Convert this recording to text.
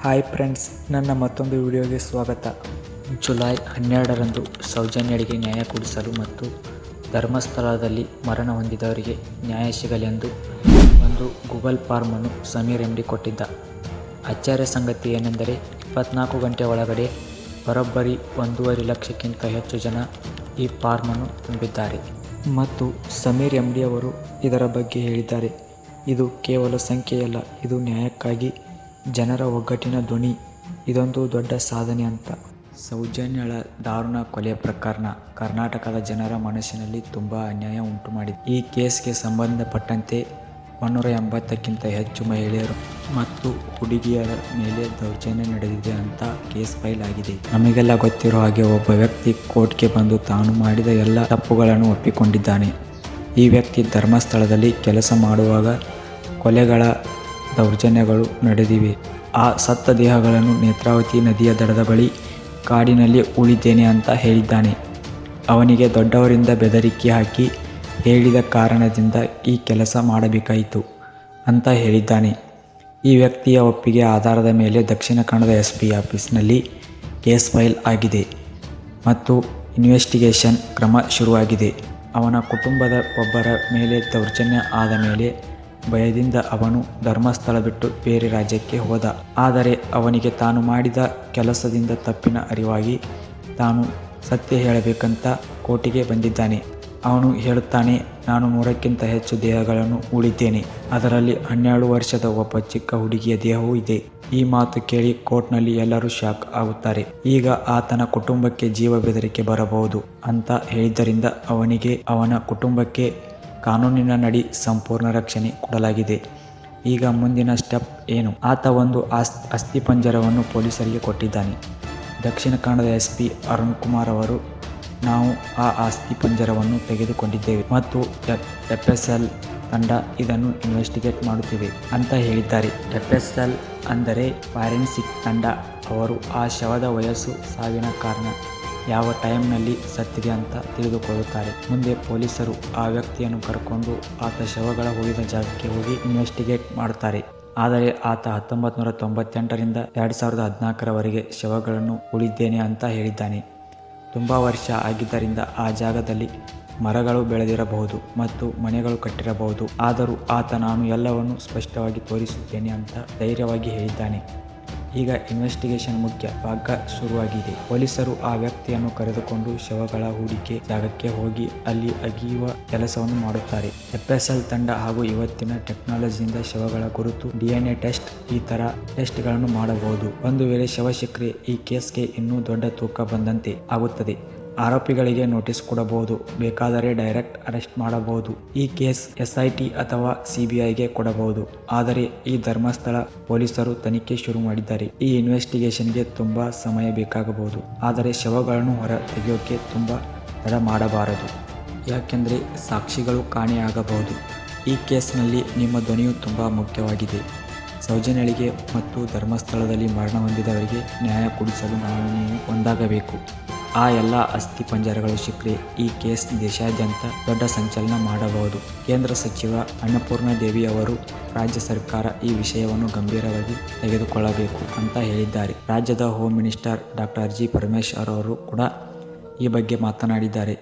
Hi friends, ನನ್ನ ಮತ್ತೊಂದು ವಿಡಿಯೋಗೆ ಸ್ವಾಗತ. ಜುಲೈ 12ರಂದು ಸೌಜನ್ಯಳಿಗೆ ನ್ಯಾಯ ಕೊಡಿಸಲು ಮತ್ತು ಧರ್ಮಸ್ಥಳದಲ್ಲಿ ಮರಣ ಹೊಂದಿದವರಿಗೆ ನ್ಯಾಯ ಸಿಗಲೆಂದು ಒಂದು ಗೂಗಲ್ ಫಾರ್ಮನ್ನು ಸಮೀರ್ ಎಂಡಿ ಕೊಟ್ಟಿದ್ದ. ಆಶ್ಚರ್ಯ ಸಂಗತಿ ಏನೆಂದರೆ 24 ಗಂಟೆ ಒಳಗಡೆ ಬರೋಬ್ಬರಿ 1.5 ಲಕ್ಷಕ್ಕಿಂತ ಹೆಚ್ಚು ಜನ ಈ ಫಾರ್ಮನ್ನು ತುಂಬಿದ್ದಾರೆ ಮತ್ತು ಸಮೀರ್ ಎಂಡಿ ಅವರು ಇದರ ಬಗ್ಗೆ ಹೇಳಿದ್ದಾರೆ. ಇದು ಕೇವಲ ಸಂಖ್ಯೆಯಲ್ಲ, ಇದು ನ್ಯಾಯಕ್ಕಾಗಿ ಜನರ ಒಗ್ಗಟ್ಟಿನ ಧ್ವನಿ. ಇದೊಂದು ದೊಡ್ಡ ಸಾಧನೆ ಅಂತ. ಸೌಜನ್ಯಳ ದಾರುಣ ಕೊಲೆ ಪ್ರಕರಣ ಕರ್ನಾಟಕದ ಜನರ ಮನಸ್ಸಿನಲ್ಲಿ ತುಂಬ ಅನ್ಯಾಯ ಉಂಟು ಮಾಡಿದೆ. ಈ ಕೇಸ್ಗೆ ಸಂಬಂಧಪಟ್ಟಂತೆ 180ಕ್ಕಿಂತ ಹೆಚ್ಚು ಮಹಿಳೆಯರು ಮತ್ತು ಹುಡುಗಿಯರ ಮೇಲೆ ದೌರ್ಜನ್ಯ ನಡೆದಿದೆ ಅಂತ ಕೇಸ್ ಫೈಲ್ ಆಗಿದೆ. ನಮಗೆಲ್ಲ ಗೊತ್ತಿರೋ ಹಾಗೆ ಒಬ್ಬ ವ್ಯಕ್ತಿ ಕೋರ್ಟ್ಗೆ ಬಂದು ತಾನು ಮಾಡಿದ ಎಲ್ಲ ತಪ್ಪುಗಳನ್ನು ಒಪ್ಪಿಕೊಂಡಿದ್ದಾನೆ. ಈ ವ್ಯಕ್ತಿ ಧರ್ಮಸ್ಥಳದಲ್ಲಿ ಕೆಲಸ ಮಾಡುವಾಗ ಕೊಲೆಗಳ ದೌರ್ಜನ್ಯಗಳು ನಡೆದಿವೆ. ಆ ಸತ್ತ ದೇಹಗಳನ್ನು ನೇತ್ರಾವತಿ ನದಿಯ ದಡದ ಬಳಿ ಕಾಡಿನಲ್ಲಿ ಉಳಿದ್ದೇನೆ ಅಂತ ಹೇಳಿದ್ದಾನೆ. ಅವನಿಗೆ ದೊಡ್ಡವರಿಂದ ಬೆದರಿಕೆ ಹಾಕಿ ಹೇಳಿದ ಕಾರಣದಿಂದ ಈ ಕೆಲಸ ಮಾಡಬೇಕಾಯಿತು ಅಂತ ಹೇಳಿದ್ದಾನೆ. ಈ ವ್ಯಕ್ತಿಯ ಒಪ್ಪಿಗೆ ಆಧಾರದ ಮೇಲೆ ದಕ್ಷಿಣ ಕನ್ನಡದ SP ಆಫೀಸ್ನಲ್ಲಿ ಕೇಸ್ ಫೈಲ್ ಆಗಿದೆ ಮತ್ತು ಇನ್ವೆಸ್ಟಿಗೇಷನ್ ಕ್ರಮ ಶುರುವಾಗಿದೆ. ಅವನ ಕುಟುಂಬದ ಒಬ್ಬರ ಮೇಲೆ ದೌರ್ಜನ್ಯ ಆದ ಮೇಲೆ ಭಯದಿಂದ ಅವನು ಧರ್ಮಸ್ಥಳ ಬಿಟ್ಟು ಬೇರೆ ರಾಜ್ಯಕ್ಕೆ ಹೋದ. ಆದರೆ ಅವನಿಗೆ ತಾನು ಮಾಡಿದ ಕೆಲಸದಿಂದ ತಪ್ಪಿನ ಅರಿವಾಗಿ ತಾನು ಸತ್ಯ ಹೇಳಬೇಕಂತ ಕೋರ್ಟಿಗೆ ಬಂದಿದ್ದಾನೆ. ಅವನು ಹೇಳುತ್ತಾನೆ, ನಾನು 100ಕ್ಕಿಂತ ಹೆಚ್ಚು ದೇಹಗಳನ್ನು ಉಳಿದ್ದೇನೆ, ಅದರಲ್ಲಿ 12 ವರ್ಷದ ಒಬ್ಬ ಚಿಕ್ಕ ಹುಡುಗಿಯ ದೇಹವೂ ಇದೆ. ಈ ಮಾತು ಕೇಳಿ ಕೋರ್ಟ್ನಲ್ಲಿ ಎಲ್ಲರೂ ಶಾಕ್ ಆಗುತ್ತಾರೆ. ಈಗ ಆತನ ಕುಟುಂಬಕ್ಕೆ ಜೀವ ಬೆದರಿಕೆ ಬರಬಹುದು ಅಂತ ಹೇಳಿದ್ದರಿಂದ ಅವನಿಗೆ ಅವನ ಕುಟುಂಬಕ್ಕೆ ಕಾನೂನಿನ ನಡಿ ಸಂಪೂರ್ಣ ರಕ್ಷಣೆ ಕೊಡಲಾಗಿದೆ. ಈಗ ಮುಂದಿನ ಸ್ಟೆಪ್ ಏನು? ಆತ ಒಂದು ಅಸ್ಥಿಪಂಜರವನ್ನು ಪೊಲೀಸರಿಗೆ ಕೊಟ್ಟಿದ್ದಾನೆ. ದಕ್ಷಿಣ ಕನ್ನಡದ SP ಅರುಣ್ ಕುಮಾರ್ ಅವರು, ನಾವು ಆ ಅಸ್ಥಿಪಂಜರವನ್ನು ತೆಗೆದುಕೊಂಡಿದ್ದೇವೆ ಮತ್ತು FSL ತಂಡ ಇದನ್ನು ಇನ್ವೆಸ್ಟಿಗೇಟ್ ಮಾಡುತ್ತಿದೆ ಅಂತ ಹೇಳಿದ್ದಾರೆ. FSL ಅಂದರೆ ಫಾರೆನ್ಸಿಕ್ ತಂಡ. ಅವರು ಆ ಶವದ ವಯಸ್ಸು, ಸಾವಿನ ಕಾರಣ, ಯಾವ ಟೈಮ್ನಲ್ಲಿ ಸತ್ತಿದೆ ಅಂತ ತಿಳಿದುಕೊಳ್ಳುತ್ತಾರೆ. ಮುಂದೆ ಪೊಲೀಸರು ಆ ವ್ಯಕ್ತಿಯನ್ನು ಕರ್ಕೊಂಡು ಆತ ಶವಗಳ ಉಳಿದ ಜಾಗಕ್ಕೆ ಹೋಗಿ ಇನ್ವೆಸ್ಟಿಗೇಟ್ ಮಾಡುತ್ತಾರೆ. ಆದರೆ ಆತ 1998ರಿಂದ 2014ರವರೆಗೆ ಶವಗಳನ್ನು ಉಳಿದ್ದೇನೆ ಅಂತ ಹೇಳಿದ್ದಾನೆ. ತುಂಬ ವರ್ಷ ಆಗಿದ್ದರಿಂದ ಆ ಜಾಗದಲ್ಲಿ ಮರಗಳು ಬೆಳೆದಿರಬಹುದು ಮತ್ತು ಮನೆಗಳು ಕಟ್ಟಿರಬಹುದು. ಆದರೂ ಆತ ನಾನು ಎಲ್ಲವನ್ನು ಸ್ಪಷ್ಟವಾಗಿ ತೋರಿಸುತ್ತೇನೆ ಅಂತ ಧೈರ್ಯವಾಗಿ ಹೇಳಿದ್ದಾನೆ. ಈಗ ಇನ್ವೆಸ್ಟಿಗೇಷನ್ ಮುಖ್ಯ ಭಾಗ ಶುರುವಾಗಿದೆ. ಪೊಲೀಸರು ಆ ವ್ಯಕ್ತಿಯನ್ನು ಕರೆದುಕೊಂಡು ಶವಗಳ ಹೂಡಿಕೆ ಜಾಗಕ್ಕೆ ಹೋಗಿ ಅಲ್ಲಿ ಅಗೆಯುವ ಕೆಲಸವನ್ನು ಮಾಡುತ್ತಾರೆ. FSL ತಂಡ ಹಾಗೂ ಇವತ್ತಿನ ಟೆಕ್ನಾಲಜಿಯಿಂದ ಶವಗಳ ಗುರುತು, DNA ಟೆಸ್ಟ್, ಈ ತರ ಟೆಸ್ಟ್ಗಳನ್ನು ಮಾಡಬಹುದು. ಒಂದು ವೇಳೆ ಶವ ಸಿಕ್ಕರೆ ಈ ಕೇಸ್ಗೆ ಇನ್ನೂ ದೊಡ್ಡ ತೂಕ ಬಂದಂತೆ ಆಗುತ್ತದೆ. ಆರೋಪಿಗಳಿಗೆ ನೋಟಿಸ್ ಕೊಡಬಹುದು, ಬೇಕಾದರೆ ಡೈರೆಕ್ಟ್ ಅರೆಸ್ಟ್ ಮಾಡಬಹುದು. ಈ ಕೇಸ್ SIT ಅಥವಾ CBIಗೆ ಕೊಡಬಹುದು. ಆದರೆ ಈ ಧರ್ಮಸ್ಥಳ ಪೊಲೀಸರು ತನಿಖೆ ಶುರು ಮಾಡಿದ್ದಾರೆ. ಈ ಇನ್ವೆಸ್ಟಿಗೇಷನ್ಗೆ ತುಂಬಾ ಸಮಯ ಬೇಕಾಗಬಹುದು. ಆದರೆ ಶವಗಳನ್ನು ಹೊರ ತೆಗೆಯೋಕೆ ತುಂಬಾ ತಡ ಮಾಡಬಾರದು. ಯಾಕೆಂದರೆ ಸಾಕ್ಷಿಗಳು ಕಾಣೆಯಾಗಬಹುದು. ಈ ಕೇಸ್ನಲ್ಲಿ ನಿಮ್ಮ ಧ್ವನಿಯು ತುಂಬಾ ಮುಖ್ಯವಾಗಿದೆ. ಸೌಜನ್ಯಳಿಗೆ ಮತ್ತು ಧರ್ಮಸ್ಥಳದಲ್ಲಿ ಮರಣ ಹೊಂದಿದವರಿಗೆ ನ್ಯಾಯ ಕೊಡಿಸಲು ನಾವು ನೀವು ಒಂದಾಗಬೇಕು. ಆ ಎಲ್ಲ ಅಸ್ಥಿಪಂಜರಗಳು ಸಿಕ್ಕರೆ ಈ ಕೇಸ್ ದೇಶಾದ್ಯಂತ ದೊಡ್ಡ ಸಂಚಲನ ಮಾಡಬಹುದು. ಕೇಂದ್ರ ಸಚಿವ ಅನ್ನಪೂರ್ಣ ದೇವಿ ಅವರು ರಾಜ್ಯ ಸರ್ಕಾರ ಈ ವಿಷಯವನ್ನು ಗಂಭೀರವಾಗಿ ತೆಗೆದುಕೊಳ್ಳಬೇಕು ಅಂತ ಹೇಳಿದ್ದಾರೆ. ರಾಜ್ಯದ ಹೋಮ್ ಮಿನಿಸ್ಟರ್ ಡಾ. G. ಪರಮೇಶ್ವರ್ ಅವರು ಕೂಡ ಈ ಬಗ್ಗೆ ಮಾತನಾಡಿದ್ದಾರೆ.